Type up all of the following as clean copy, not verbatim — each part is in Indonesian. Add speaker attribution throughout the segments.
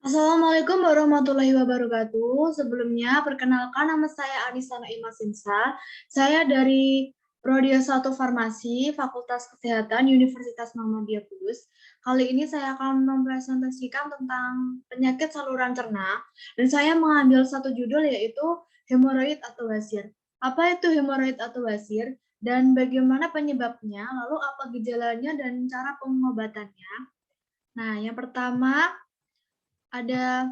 Speaker 1: Assalamualaikum warahmatullahi wabarakatuh. Sebelumnya, perkenalkan nama saya Anissa Naimah Sinsa. Saya dari Prodi S1 Farmasi, Fakultas Kesehatan, Universitas Muhammadiyah Kudus. Kali ini saya akan mempresentasikan tentang penyakit saluran cerna, dan saya mengambil satu judul yaitu hemoroid atau wasir. Apa itu hemoroid atau wasir, dan bagaimana penyebabnya, lalu apa gejalanya dan cara pengobatannya. Nah, yang pertama, ada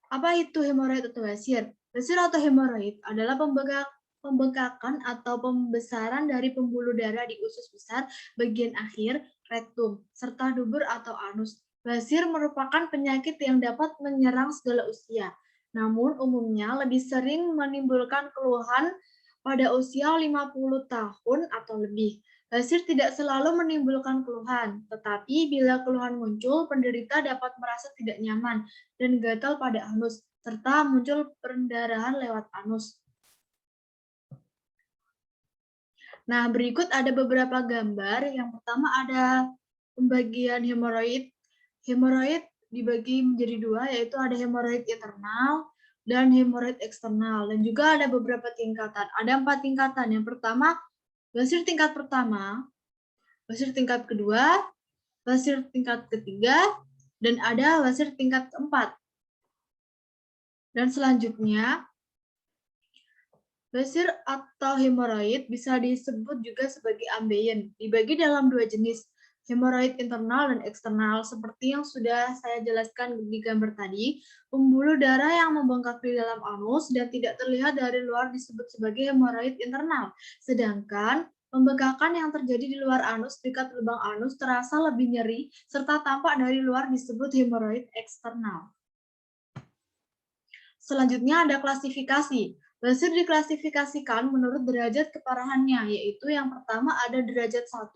Speaker 1: apa itu hemoroid atau wasir? Wasir atau hemoroid adalah pembengkakan atau pembesaran dari pembuluh darah di usus besar bagian akhir, rektum, serta dubur atau anus. Wasir merupakan penyakit yang dapat menyerang segala usia. Namun umumnya lebih sering menimbulkan keluhan pada usia 50 tahun atau lebih. Basir tidak selalu menimbulkan keluhan, tetapi bila keluhan muncul, penderita dapat merasa tidak nyaman dan gatal pada anus, serta muncul pendarahan lewat anus. Nah, berikut ada beberapa gambar. Yang pertama ada pembagian hemoroid. Hemoroid dibagi menjadi dua, yaitu ada hemoroid internal dan hemoroid eksternal. Dan juga ada beberapa tingkatan. Ada 4 tingkatan. Yang pertama, basir tingkat pertama, basir tingkat kedua, basir tingkat ketiga, dan ada basir tingkat keempat. Dan selanjutnya, basir atau hemoroid bisa disebut juga sebagai ambeien. Dibagi dalam dua jenis, hemoroid internal dan eksternal. Seperti yang sudah saya jelaskan di gambar tadi, pembuluh darah yang membengkak di dalam anus dan tidak terlihat dari luar disebut sebagai hemoroid internal. Sedangkan pembengkakan yang terjadi di luar anus dekat lubang anus terasa lebih nyeri serta tampak dari luar disebut hemoroid eksternal. Selanjutnya ada klasifikasi. Basir diklasifikasikan menurut derajat keparahannya, yaitu yang pertama ada derajat 1,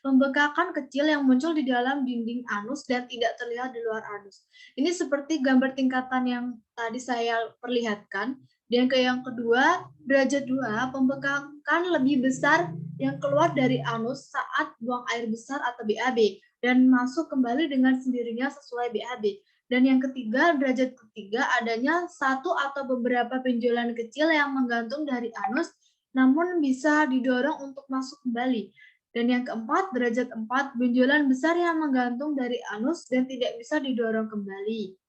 Speaker 1: pembengkakan kecil yang muncul di dalam dinding anus dan tidak terlihat di luar anus. Ini seperti gambar tingkatan yang tadi saya perlihatkan. Dan yang kedua, derajat 2, pembengkakan lebih besar yang keluar dari anus saat buang air besar atau BAB dan masuk kembali dengan sendirinya sesuai BAB. Dan yang ketiga, derajat ketiga, adanya satu atau beberapa benjolan kecil yang menggantung dari anus, namun bisa didorong untuk masuk kembali. Dan yang keempat, derajat 4, benjolan besar yang menggantung dari anus dan tidak bisa didorong kembali.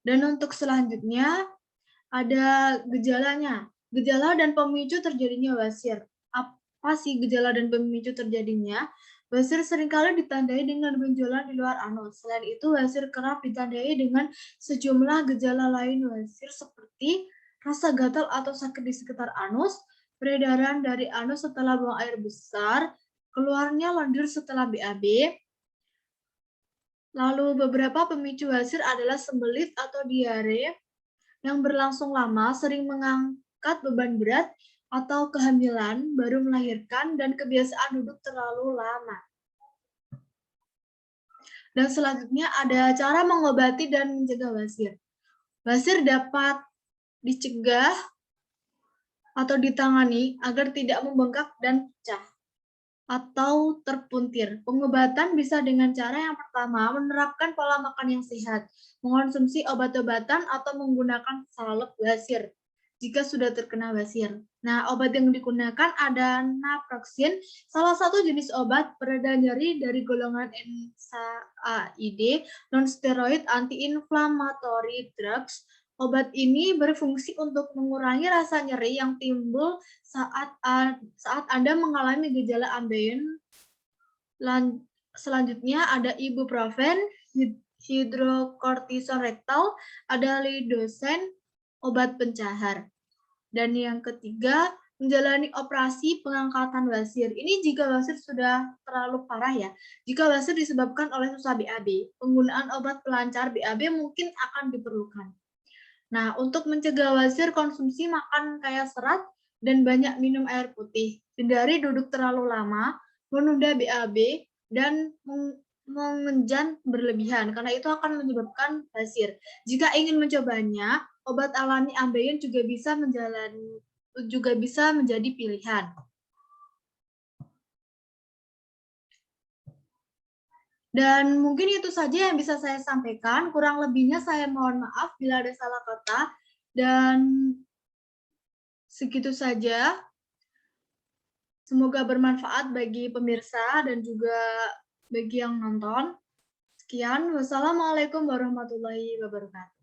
Speaker 1: Dan untuk selanjutnya, ada gejalanya. Gejala dan pemicu terjadinya wasir. Apa sih gejala dan pemicu terjadinya? Wasir seringkali ditandai dengan benjolan di luar anus. Selain itu, wasir kerap ditandai dengan sejumlah gejala lain wasir seperti rasa gatal atau sakit di sekitar anus, peredaran dari anus setelah buang air besar, keluarnya lendir setelah BAB. Lalu beberapa pemicu wasir adalah sembelit atau diare yang berlangsung lama, sering mengangkat beban berat, atau kehamilan, baru melahirkan, dan kebiasaan duduk terlalu lama. Dan selanjutnya ada cara mengobati dan mencegah wasir. Wasir dapat dicegah atau ditangani agar tidak membengkak dan pecah atau terpuntir. Pengobatan bisa dengan cara yang pertama, menerapkan pola makan yang sehat, mengonsumsi obat-obatan atau menggunakan salep wasir jika sudah terkena wasir. Nah, obat yang digunakan ada naproxen, salah satu jenis obat pereda nyeri dari golongan NSAID, non-steroid anti-inflammatory drugs. Obat ini berfungsi untuk mengurangi rasa nyeri yang timbul saat Anda mengalami gejala ambeien. Selanjutnya ada ibuprofen, hidrokortison rektal, ada lidosen, obat pencahar. Dan yang ketiga, menjalani operasi pengangkatan wasir. Ini jika wasir sudah terlalu parah ya. Jika wasir disebabkan oleh susah BAB, penggunaan obat pelancar BAB mungkin akan diperlukan. Nah, untuk mencegah wasir, konsumsi makan kaya serat dan banyak minum air putih. Hindari duduk terlalu lama, menunda BAB, dan mengenjan berlebihan, karena itu akan menyebabkan wasir. Jika ingin mencobanya, obat alami ambeien juga bisa menjadi pilihan. Dan mungkin itu saja yang bisa saya sampaikan, kurang lebihnya saya mohon maaf bila ada salah kata, dan segitu saja. Semoga bermanfaat bagi pemirsa dan juga bagi yang nonton. Sekian, wassalamualaikum warahmatullahi wabarakatuh.